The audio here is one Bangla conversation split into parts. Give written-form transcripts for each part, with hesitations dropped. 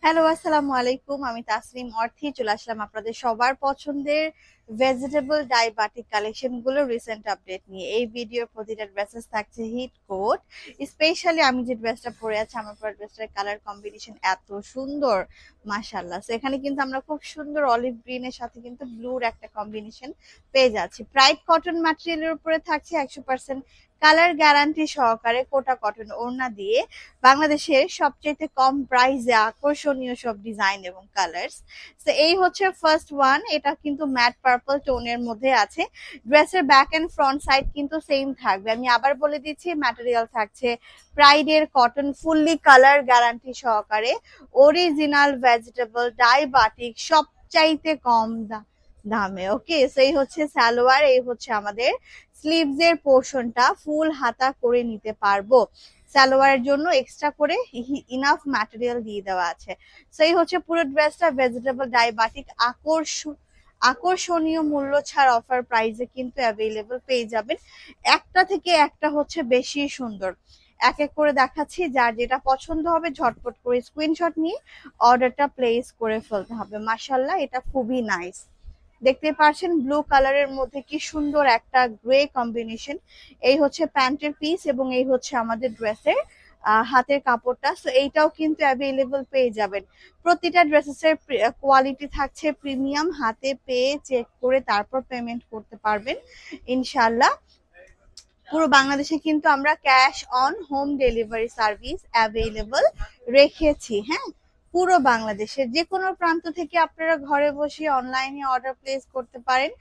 হ্যালো, আসসালামু আলাইকুম। আমি তাসনিম অর্থী চলে আসলাম আপনাদের সবার পছন্দের ভেজিটেবল ডাই বাটিক কালেকশন গুলো রিসেন্ট আপডেট নিয়ে। এই ভিডিওর প্রতিটা ড্রেসেস থাকছে হিট কোট। স্পেশালি আমি যে ড্রেসটা পরে আছি, আমার পরে ড্রেসটার কালার কম্বিনেশন এত সুন্দর, মাশাআল্লাহ। সো এখানে কিন্তু আমরা খুব সুন্দর অলিভ গ্রিনের সাথে কিন্তু ব্লুর একটা কম্বিনেশন পেয়ে যাচ্ছি। প্রাইড কটন ম্যাটেরিয়ালের উপরে থাকছে 100% কালার গ্যারান্টি সহকারে কোটা কটন ওড়না দিয়ে বাংলাদেশের সবচেয়ে কম প্রাইসে আকর্ষণীয় সব ডিজাইন এবং কালার্স। তো এই হচ্ছে ফার্স্ট ওয়ান, এটা কিন্তু ম্যাট পার্পল টোনের মধ্যে আছে। ড্রেসের ব্যাক এন্ড ফ্রন্ট সাইড কিন্তু সেম থাকবে। আমি আবার বলে দিচ্ছি, ম্যাটেরিয়াল থাকছে প্রাইডের কটন, ফুললি কালার গ্যারান্টি সহকারে, অরিজিনাল ভেজিটেবল ডাই বাটিক, সবচাইতে কম দামে। ওকে, সেই হচ্ছে সালোয়ার, এই হচ্ছে আমাদের স্লিভস এর পোর্শনটা ফুল হাতা করে নিতে পারবো। সালোয়ারের জন্য এক্সট্রা করে ইনাফ ম্যাটেরিয়াল দিয়ে দেওয়া আছে। সেই হচ্ছে পুরো ড্রেসটা ভেজিটেবল ডাই বাটিক, আকর্ষণীয় মূল্য ছাড় অফার প্রাইসে কিন্তু অ্যাভেলেবল পেয়ে যাবেন। একটা থেকে একটা হচ্ছে বেশি সুন্দর। এক এক করে দেখাচ্ছি, যার যেটা পছন্দ হবে ঝটপট করে স্ক্রিনশট নিয়ে অর্ডারটা প্লেস করে ফেলতে হবে। মাশাআল্লাহ, এটা খুবই নাইস। দেখতে পাচ্ছেন ব্লু কালারের মধ্যে কি সুন্দর একটা গ্রে কম্বিনেশন। এই হচ্ছে প্যান্টের পিস এবং এই হচ্ছে আমাদের ড্রেসের হাতের কাপড়টা। সো এইটাও কিন্তু অ্যাভেলেবল পেয়ে যাবেন। প্রতিটা ড্রেসেসের কোয়ালিটি থাকছে প্রিমিয়াম, হাতে পেয়ে চেক করে তারপর পেমেন্ট করতে পারবেন ইনশাল্লাহ। পুরো বাংলাদেশে কিন্তু আমরা cash on home delivery service available রেখেছি। হ্যাঁ, পুরো বাংলাদেশের যে কোনো প্রান্ত থেকে আপনারা ঘরে বসে অনলাইনে অর্ডার প্লেস করতে পারেন,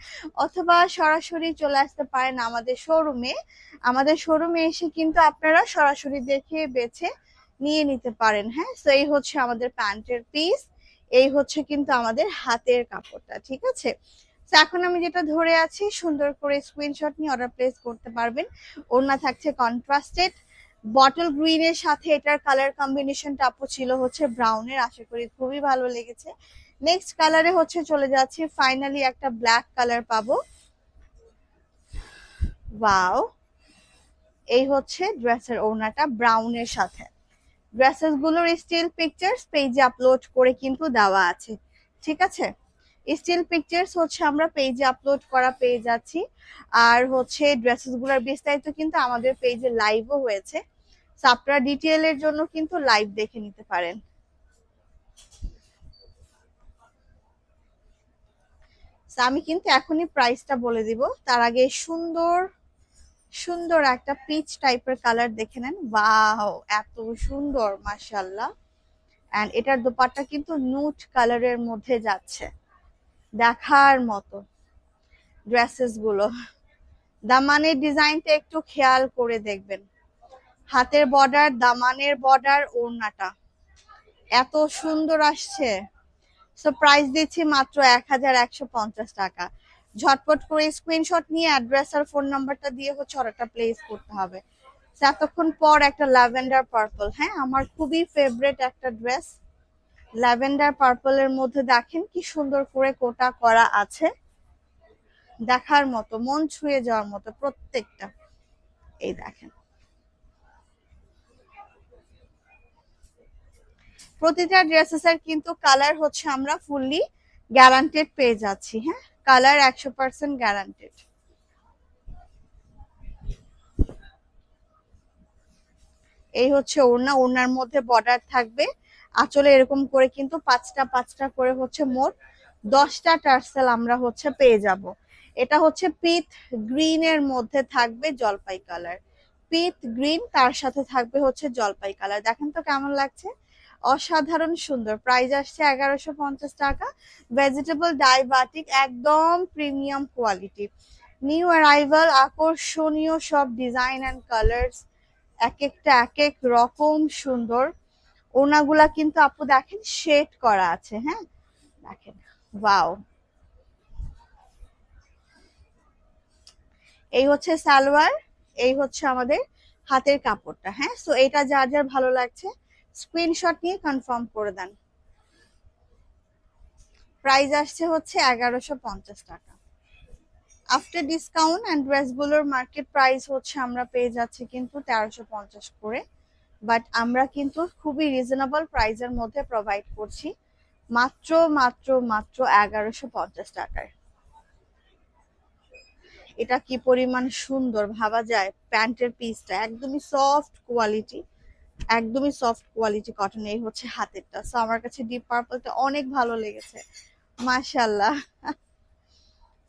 অথবা সরাসরি চলে আসতে পারেন আমাদের শোরুমে। আমাদের শোরুমে এসে কিন্তু আপনারা সরাসরি দেখে বেছে নিয়ে নিতে পারেন। হ্যাঁ, তো এই হচ্ছে আমাদের প্যান্টের পিস, এই হচ্ছে কিন্তু আমাদের হাতের কাপড়টা। ঠিক আছে, তো এখন আমি যেটা ধরে আছি, সুন্দর করে স্ক্রিনশট নিয়ে অর্ডার প্লেস করতে পারবেন। ওড়না থাকছে কন্ট্রাস্টেড বটল গ্রিনের সাথে, এটার কালার কম্বিনেশনটা আপু ছিল হচ্ছে ব্রাউনের, আশা করি খুবই ভালো লেগেছে। নেক্সট কালারে হচ্ছে চলে যাচ্ছি, ফাইনালি একটা ব্ল্যাক কালার পাবো। ওয়াও, এই হচ্ছে ড্রেসের ওড়নাটা ব্রাউনের সাথে। ড্রেসেস গুলোর স্টিল পিকচার্স পেজে আপলোড করে কিন্তু দেওয়া আছে। ঠিক আছে, স্টিল পিকচার্স হচ্ছে আমরা পেজে আপলোড করা পেয়ে যাচ্ছি। আর হচ্ছে ড্রেসেস গুলোর বিস্তারিত কিন্তু আমাদের পেজে লাইভও হয়েছে। তো আপনারা ডিটেইলের জন্য কিন্তু লাইভ দেখে নিতে পারেন। তো আমি কিন্তু এখনই প্রাইসটা বলে দিব, তার আগে সুন্দর সুন্দর একটা পিচ টাইপের কালার দেখে নেন। ওয়াও, এত সুন্দর, মাশাআল্লাহ। এন্ড এটার দোপাট্টা কিন্তু নুট কালারের মধ্যে যাচ্ছে, দেখার মতো ড্রেসেস গুলো। দামানের ডিজাইনটা একটু খেয়াল করে দেখবেন, হাতের বর্ডার, দামানের বর্ডার, ওড়নাটা এত সুন্দর আসছে। সো প্রাইস দিচ্ছি মাত্র 1150 টাকা। ঝটপট করে স্ক্রিনশট নিয়ে অ্যাড্রেস আর ফোন নাম্বারটা দিয়ে হচ্ছে অর্ডারটা প্লেস করতে হবে। এতক্ষণ পর একটা ল্যাভেন্ডার পার্পল, হ্যাঁ আমার খুবই ফেভারিট একটা ড্রেস। ল্যাভেন্ডার পার্পলের মধ্যে দেখেন কি সুন্দর করে কোটা করা আছে, দেখার মতো, মন ছুঁয়ে যাওয়ার মতো প্রত্যেকটা। এই দেখেন, প্রতিটা ড্রেসেস এর কিন্তু কালার হচ্ছে আমরা ফুললি গ্যারান্টেড পেয়ে যাচ্ছি। হ্যাঁ, কালার 100% গ্যারান্টেড। এই হচ্ছে ওড়না, ওড়নার মধ্যে বর্ডার থাকবে, আঁচলে এরকম করে কিন্তু পাঁচটা পাঁচটা করে হচ্ছে মোট 10টা টার্সেল আমরা হচ্ছে পেয়ে যাব। এটা হচ্ছে পিট গ্রিন এর মধ্যে থাকবে জলপাই কালার, পিট গ্রিন, তার সাথে থাকবে হচ্ছে জলপাই কালার। দেখেন তো কেমন লাগছে, অসাধারণ সুন্দর। প্রাইস আসছে 1150 টাকা। ভেজিটেবল ডাই বাটিক, একদম প্রিমিয়াম কোয়ালিটি, নিউ অ্যারাইভাল, আকর্ষণীয় সব ডিজাইন অ্যান্ড কালার্স, এক একটা এক এক রকম সুন্দর। ওনাগুলা কিন্তু আপু দেখেন শেড করা আছে। হ্যাঁ, দেখেন, ওয়াও। এই হচ্ছে সালোয়ার, এই হচ্ছে আমাদের হাতের কাপড়টা। হ্যাঁ, সো এটা যার যার ভালো লাগছে স্ক্রিনশট নিয়ে কনফার্ম করে দেন। প্রাইস আসছে হচ্ছে 1150 টাকা। আফটার ডিসকাউন্ট অ্যান্ড ড্রেসগুলোর মার্কেট প্রাইস হচ্ছে আমরা পেয়ে যাচ্ছি কিন্তু 1350 করে। বাট আমরা কিন্তু খুবই রিজনেবল প্রাইসের মধ্যে প্রোভাইড করছি, মাত্র মাত্র মাত্র 1150 টাকায়। এটা কি পরিমাণ সুন্দর ভাবা যায়। প্যান্টের পিসটা একদমই সফট কোয়ালিটি, একদমই সফট কোয়ালিটি কটন। এই হচ্ছে হাতেরটা। সো আমার কাছে ডিপ পার্পলটা অনেক ভালো লেগেছে, মাশাআল্লাহ।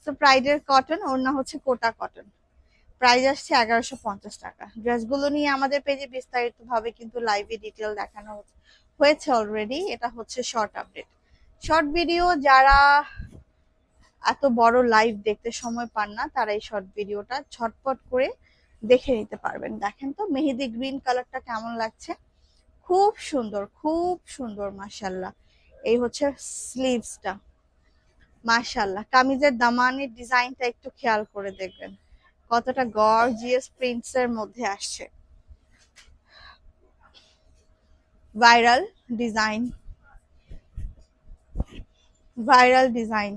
সো প্রাইডের কটন, ওর না হচ্ছে কোটা কটন। প্রাইস আসছে 1150 টাকা। ড্রেসগুলো নিয়ে আমাদের পেজে বিস্তারিত ভাবে কিন্তু লাইভে ডিটেল দেখানো হয়েছে অলরেডি। এটা হচ্ছে শর্ট আপডেট, শর্ট ভিডিও। যারা এত বড় লাইভ দেখতে সময় পান না, তারা এই শর্ট ভিডিওটা ঝটপট করে দেখে নিতে পারবেন। দেখেন তো মেহেদি গ্রিন কালারটা কেমন লাগছে, খুব সুন্দর, খুব সুন্দর, মাশাআল্লাহ। এই হচ্ছে স্লিভসটা, মাশাআল্লাহ। কামিজের দামানের ডিজাইনটা একটু খেয়াল করে দেখবেন কতটা গর্জিয়াস প্রিন্টস এর মধ্যে আসছে। ভাইরাল ডিজাইন, ভাইরাল ডিজাইন,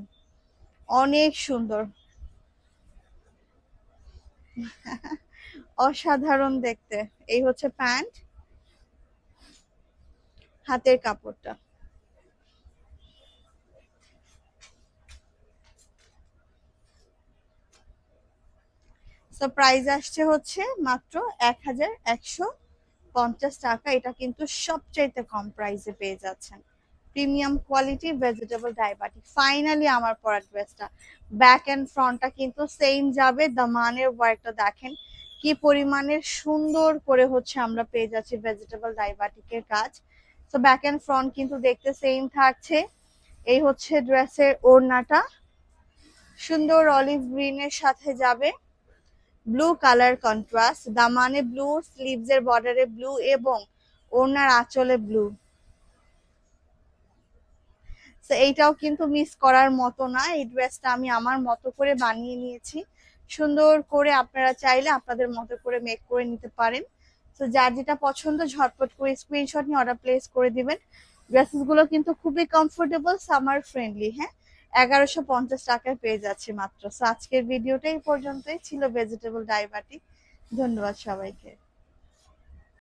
অনেক সুন্দর, অসাধারণ দেখতে। এই হচ্ছে প্যান্ট, হাতের কাপড়টা। সো প্রাইস আসছে হচ্ছে মাত্র 1150 টাকা। এটা কিন্তু সবচাইতে কম প্রাইসে পেয়ে যাচ্ছেন। Premium quality vegetable dye batik. Finally আমার পরা ড্রেসটা, ব্যাক এন্ড ফ্রন্টটা কিন্তু সেম যাবে। দামানের ওয়ার্কটা দেখেন কি পরিমাণের সুন্দর করে হচ্ছে আমরা পেয়ে যাচ্ছি ভেজিটেবল ডাইবাটিকের কাজ। তো ব্যাক এন্ড ফ্রন্ট কিন্তু দেখতে সেম থাকছে। এই হচ্ছে ড্রেসের ওড়নাটা, সুন্দর অলিভ গ্রিনের সাথে যাবে, ব্লু কালার কন্ট্রাস্ট, দামানে ব্লু, স্লিভস এর বর্ডারে ব্লু এবং ওড়নার আঁচলে ব্লু। তো এইটাও কিন্তু মিস করার মতো না। এই ড্রেসটা আমি আমার মতো করে বানিয়ে নিয়েছি, সুন্দর করে। আপনারা চাইলে আপনাদের মতো করে মেক করে নিতে পারেন। তো যার যেটা পছন্দ ঝটপট করে স্ক্রিনশট নিয়ে অর্ডার প্লেস করে দিবেন। ড্রেসেস গুলো কিন্তু খুবই কমফোর্টেবল, সামার ফ্রেন্ডলি। হ্যাঁ, 1150 টাকায় পেয়ে যাচ্ছে মাত্র। সো আজকের ভিডিওটা এই পর্যন্তই ছিল, ভেজিটেবল ডাইবাটিক। ধন্যবাদ সবাইকে।